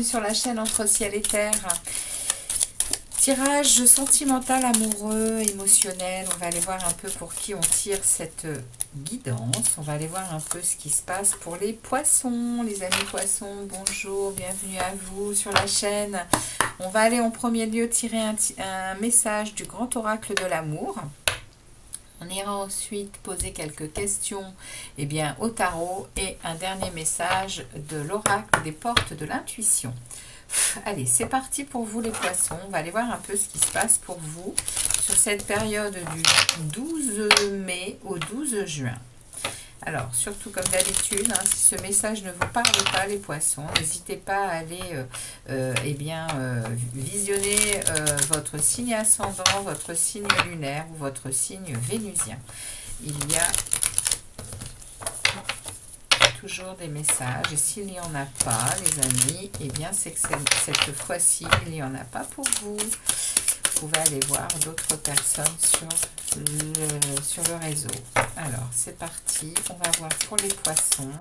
bienvenue sur la chaîne Entre Ciel et Terre. Tirage sentimental, amoureux, émotionnel. On va aller voir un peu pour qui on tire cette guidance. On va aller voir un peu ce qui se passe pour les poissons. Les amis poissons, bonjour, bienvenue à vous sur la chaîne. On va aller en premier lieu tirer un message du grand oracle de l'amour. On ira ensuite poser quelques questions au tarot et un dernier message de l'oracle des portes de l'intuition. Allez, c'est parti pour vous les poissons. On va aller voir un peu ce qui se passe pour vous sur cette période du 12 mai au 12 juin. Alors, surtout comme d'habitude, si ce message ne vous parle pas les poissons, n'hésitez pas à aller visionner votre signe ascendant, votre signe lunaire ou votre signe vénusien. Il y a toujours des messages et s'il n'y en a pas, les amis, c'est que cette fois-ci, il n'y en a pas pour vous. Vous pouvez aller voir d'autres personnes sur le réseau. Alors, c'est parti. On va voir pour les poissons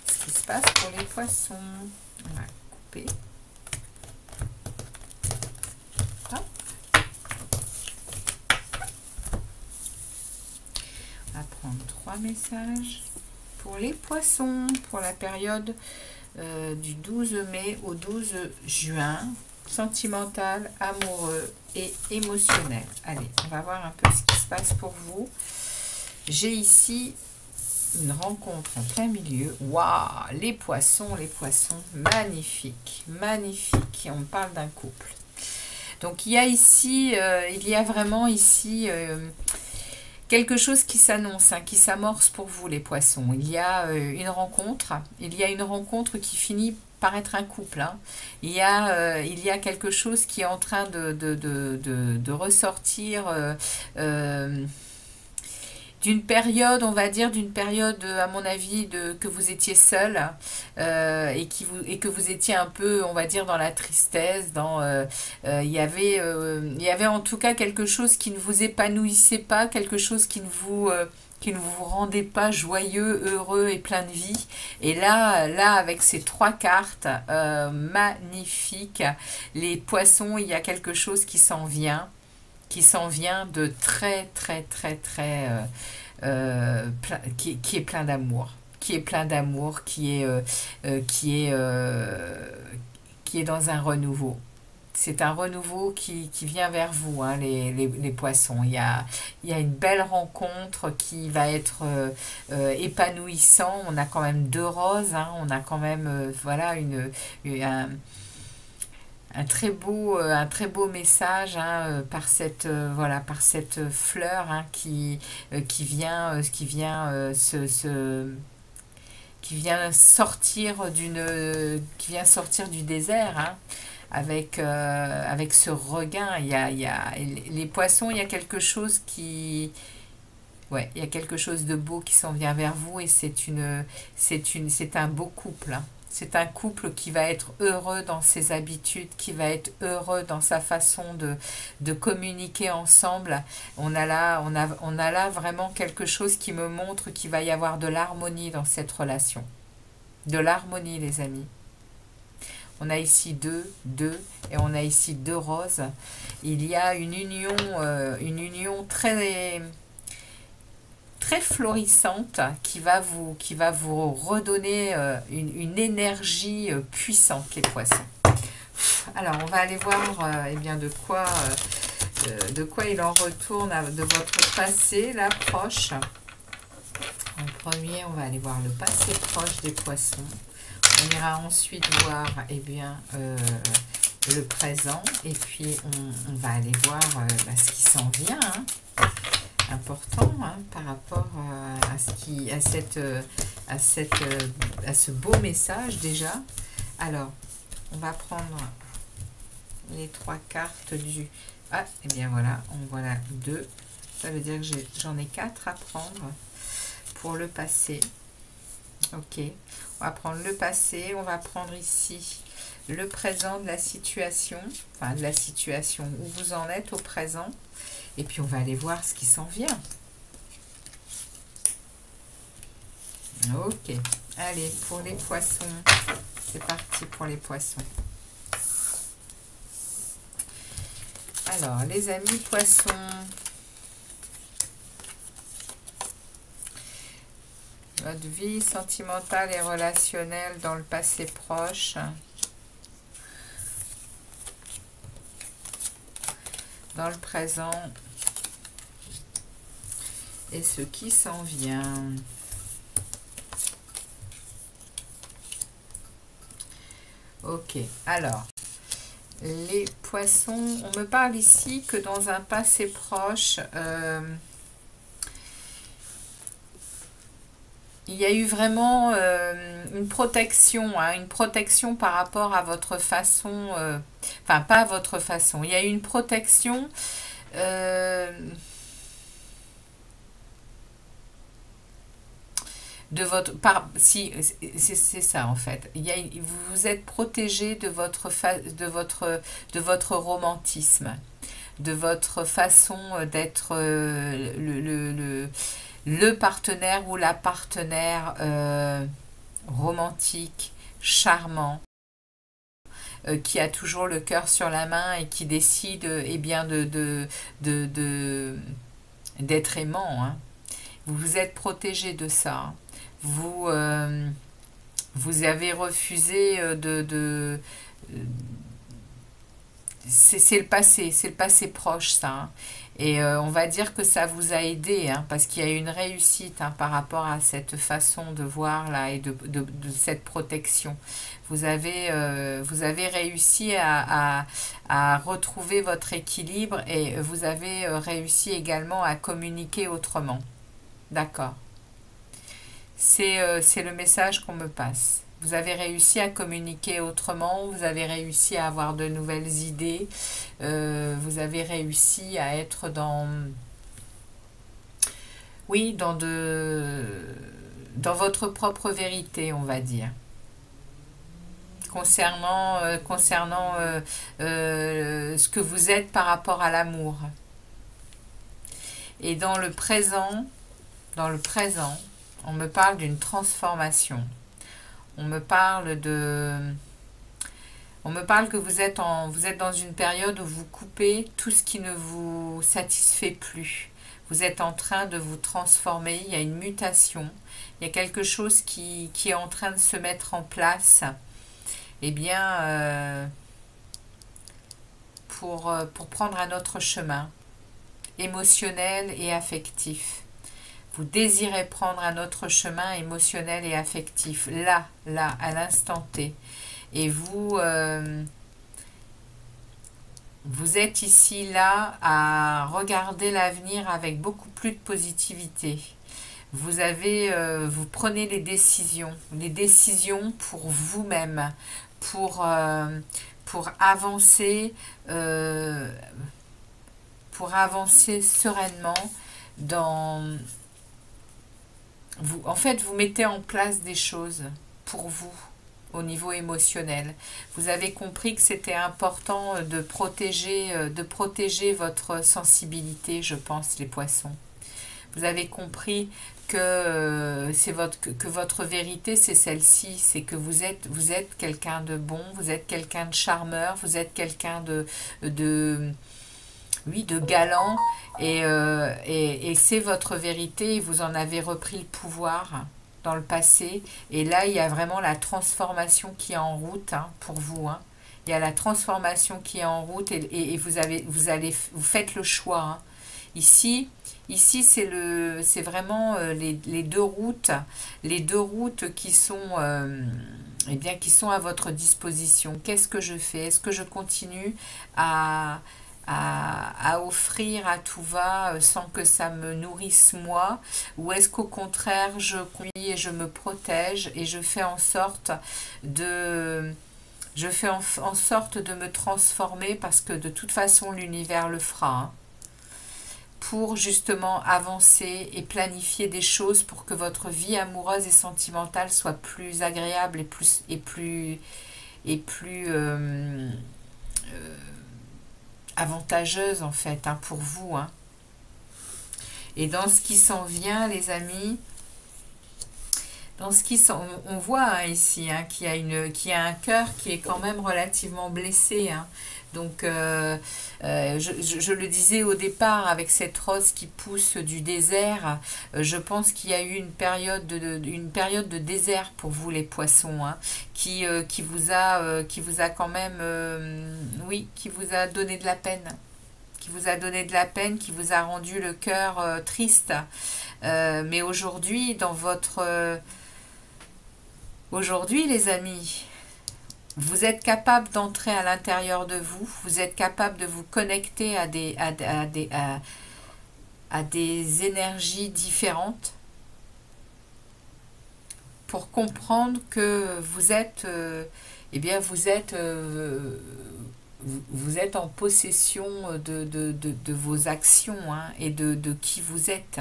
ce qui se passe pour les poissons. On va couper. Hop. On va prendre 3 messages pour les poissons pour la période du 12 mai au 12 juin. Sentimental, amoureux et émotionnel. Allez, on va voir un peu ce qui se passe pour vous. J'ai ici une rencontre en plein milieu. Waouh, les poissons, magnifique, magnifique. Et on parle d'un couple. Donc il y a ici, vraiment ici quelque chose qui s'annonce, qui s'amorce pour vous les poissons. Il y a une rencontre qui finit par être un couple. Il y a quelque chose qui est en train de ressortir d'une période, on va dire, à mon avis, que vous étiez seul et que vous étiez un peu, on va dire, dans la tristesse. Il y avait en tout cas quelque chose qui ne vous épanouissait pas, quelque chose qui ne vous rendait pas joyeux, heureux et plein de vie. Et là avec ces 3 cartes magnifiques, les poissons, il y a quelque chose qui s'en vient de très qui est plein d'amour, qui est dans un renouveau. C'est un renouveau qui vient vers vous, les poissons. Il y a une belle rencontre qui va être épanouissant. On a quand même 2 roses, on a quand même un très beau message par cette fleur qui vient sortir du désert. Avec ce regain, les poissons, il y a quelque chose il y a quelque chose de beau qui s'en vient vers vous et c'est un beau couple. C'est un couple qui va être heureux dans ses habitudes, qui va être heureux dans sa façon de communiquer ensemble. On a là vraiment quelque chose qui me montre qu'il va y avoir de l'harmonie dans cette relation. De l'harmonie, les amis. On a ici 2 et on a ici 2 roses. Il y a une union très florissante qui va vous redonner une énergie puissante, les poissons. Alors, on va aller voir de quoi il en retourne de votre passé, là, proche. En premier, on va aller voir le passé proche des poissons. On ira ensuite voir le présent et puis on va aller voir ce qui s'en vient. Important par rapport à ce beau message déjà. Alors, on va prendre les 3 cartes du... voilà, on voit là 2. Ça veut dire que j'en ai 4 à prendre pour le passé. Ok, on va prendre le passé, on va prendre ici le présent de la situation, où vous en êtes au présent, et puis on va aller voir ce qui s'en vient. Ok, allez, pour les poissons, c'est parti pour les poissons. Alors, les amis poissons, votre vie sentimentale et relationnelle dans le passé proche, dans le présent et ce qui s'en vient. Ok, alors, les poissons, on me parle ici que dans un passé proche, il y a eu vraiment une protection, hein, une protection par rapport à votre façon, enfin pas à votre façon, il y a eu une protection de votre si c'est ça en fait, vous vous êtes protégé de votre romantisme, de votre façon d'être le partenaire ou la partenaire romantique, charmant, qui a toujours le cœur sur la main et qui décide eh bien d'être aimant, hein. Vous vous êtes protégé de ça. Vous, vous avez refusé c'est le passé proche, ça, hein. Et on va dire que ça vous a aidé, hein, parce qu'il y a une réussite, hein, par rapport à cette façon de voir là et de cette protection. Vous avez réussi à retrouver votre équilibre et vous avez réussi également à communiquer autrement. D'accord. C'est le message qu'on me passe. Vous avez réussi à communiquer autrement, vous avez réussi à avoir de nouvelles idées, vous avez réussi à être dans, oui, dans votre propre vérité, on va dire, concernant ce que vous êtes par rapport à l'amour. Et dans le présent, on me parle d'une transformation. On me parle que vous êtes dans une période où vous coupez tout ce qui ne vous satisfait plus. Vous êtes en train de vous transformer, il y a une mutation, il y a quelque chose qui est en train de se mettre en place. Eh bien, pour prendre un autre chemin, émotionnel et affectif. Vous désirez prendre un autre chemin émotionnel et affectif, là, à l'instant T. Et vous, vous êtes ici, là, à regarder l'avenir avec beaucoup plus de positivité. Vous prenez les décisions pour vous-même, pour avancer, sereinement dans... En fait, vous mettez en place des choses pour vous au niveau émotionnel. Vous avez compris que c'était important de protéger votre sensibilité, je pense, les poissons. Vous avez compris que votre vérité, c'est celle-ci, c'est que vous êtes quelqu'un de bon, vous êtes quelqu'un de charmeur, vous êtes quelqu'un de galant, et c'est votre vérité, vous en avez repris le pouvoir dans le passé, et là il y a vraiment la transformation qui est en route, hein, pour vous, hein. Il y a la transformation qui est en route, et vous faites le choix, hein. Ici c'est vraiment les deux routes qui sont qui sont à votre disposition. Qu'est-ce que je fais? Est-ce que je continue à offrir à tout va sans que ça me nourrisse moi, ou est-ce qu'au contraire je conduis et je me protège et je fais en sorte de me transformer, parce que de toute façon l'univers le fera, hein, pour justement avancer et planifier des choses pour que votre vie amoureuse et sentimentale soit plus agréable et plus avantageuse, en fait, hein, pour vous, hein. Et dans ce qui s'en vient, les amis, dans ce qui on voit hein, ici hein, qu'il y a un cœur qui est quand même relativement blessé. Hein. Donc, je le disais au départ, avec cette rose qui pousse du désert, je pense qu'il y a eu une période de désert pour vous les poissons, hein, qui vous a quand même, oui, qui vous a donné de la peine. Qui vous a donné de la peine, qui vous a rendu le cœur triste. Mais aujourd'hui, aujourd'hui, les amis, vous êtes capable d'entrer à l'intérieur de vous, vous êtes capable de vous connecter à des énergies différentes pour comprendre que vous êtes, eh bien, vous êtes en possession de vos actions hein, et de qui vous êtes.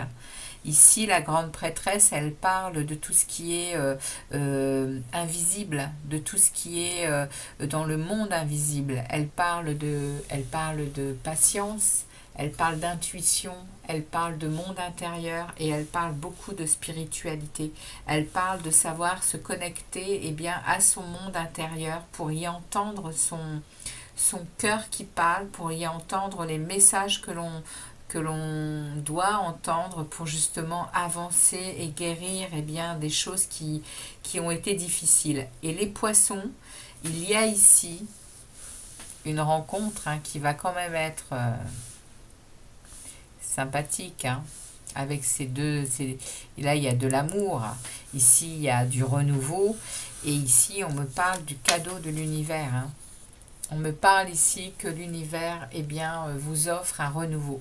Ici, la grande prêtresse, elle parle de tout ce qui est invisible, de tout ce qui est dans le monde invisible. Elle parle de patience, elle parle d'intuition, elle parle de monde intérieur et elle parle beaucoup de spiritualité. Elle parle de savoir se connecter eh bien, à son monde intérieur pour y entendre son cœur qui parle, pour y entendre les messages que l'on doit entendre pour justement avancer et guérir eh bien, des choses qui ont été difficiles. Et les poissons, il y a ici une rencontre hein, qui va quand même être sympathique hein, avec ces deux. Et là, il y a de l'amour. Ici, il y a du renouveau. Et ici, on me parle du cadeau de l'univers. Hein. On me parle ici que l'univers eh bien, vous offre un renouveau.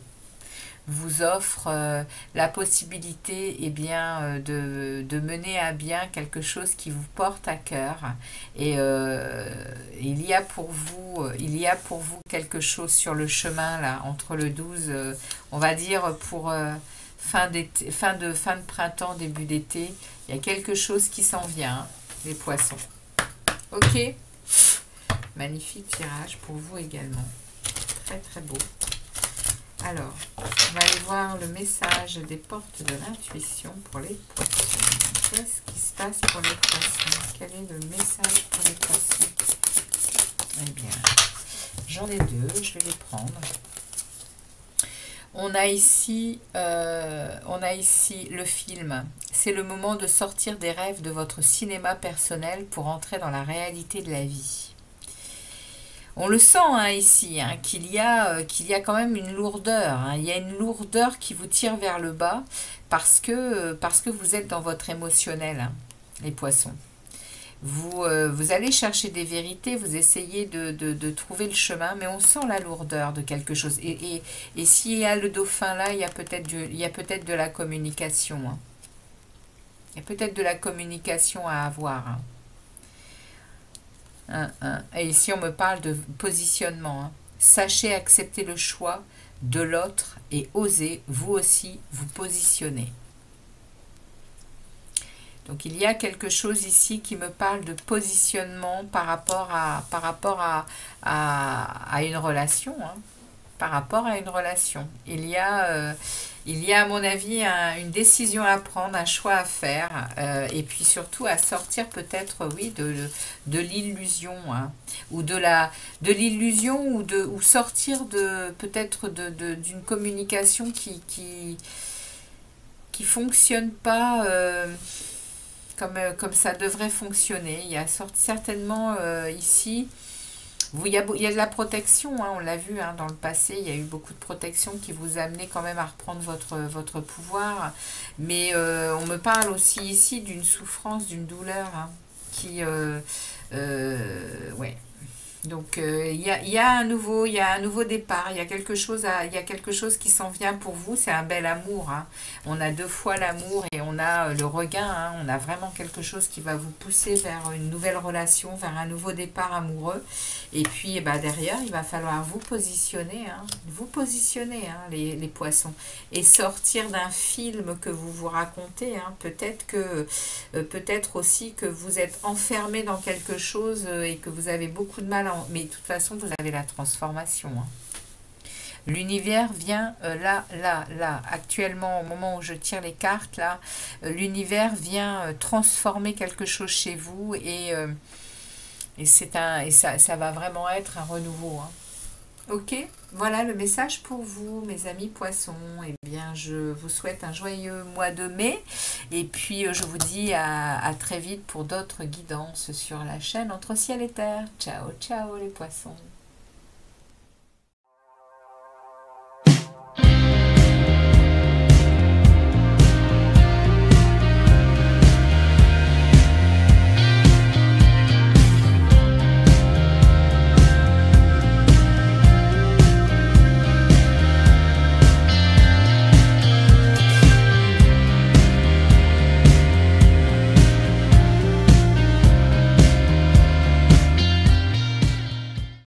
Vous offre la possibilité eh bien, de mener à bien quelque chose qui vous porte à cœur. Et il y a pour vous quelque chose sur le chemin, là, entre le 12, on va dire pour fin de printemps, début d'été. Il y a quelque chose qui s'en vient, hein, les poissons. Ok. Magnifique tirage pour vous également. Très très beau. Alors, on va aller voir le message des portes de l'intuition pour les poissons. Qu'est-ce qui se passe pour les poissons? Quel est le message pour les poissons? Eh bien, j'en ai deux, je vais les prendre. On a ici le film. C'est le moment de sortir des rêves de votre cinéma personnel pour entrer dans la réalité de la vie. On le sent hein, ici, hein, qu'il y a quand même une lourdeur. Hein. Il y a une lourdeur qui vous tire vers le bas parce que vous êtes dans votre émotionnel, hein, les poissons. Vous allez chercher des vérités, vous essayez de trouver le chemin, mais on sent la lourdeur de quelque chose. Et s'il y a le dauphin là, il y a peut-être de la communication. Hein. Il y a peut-être de la communication à avoir. Hein. Et ici, on me parle de positionnement. Hein. Sachez accepter le choix de l'autre et osez, vous aussi, vous positionner. Donc, il y a quelque chose ici qui me parle de positionnement par rapport à une relation. Hein. Par rapport à une relation. Il y a à mon avis une décision à prendre, un choix à faire et puis surtout à sortir peut-être oui de l'illusion hein, ou de l'illusion ou sortir peut-être d'une communication qui fonctionne pas comme ça devrait fonctionner. Il y a certainement ici il y a de la protection, hein, on l'a vu hein, dans le passé, il y a eu beaucoup de protection qui vous amenait quand même à reprendre votre pouvoir. Mais on me parle aussi ici d'une souffrance, d'une douleur hein, qui... ouais. Donc il y a un nouveau départ, il y a quelque chose qui s'en vient pour vous, c'est un bel amour. Hein. On a deux fois l'amour et on a le regain, hein. On a vraiment quelque chose qui va vous pousser vers une nouvelle relation, vers un nouveau départ amoureux. Et puis bah, derrière, il va falloir vous positionner, hein, hein, les poissons, et sortir d'un film que vous vous racontez. Hein. Peut-être aussi que vous êtes enfermé dans quelque chose et que vous avez beaucoup de mal mais de toute façon, vous avez la transformation. Hein. L'univers vient là, actuellement, au moment où je tire les cartes, là, l'univers vient transformer quelque chose chez vous et ça va vraiment être un renouveau, hein. Ok, voilà le message pour vous, mes amis poissons. Eh bien, je vous souhaite un joyeux mois de mai. Et puis, je vous dis à très vite pour d'autres guidances sur la chaîne Entre ciel et terre. Ciao, ciao les poissons.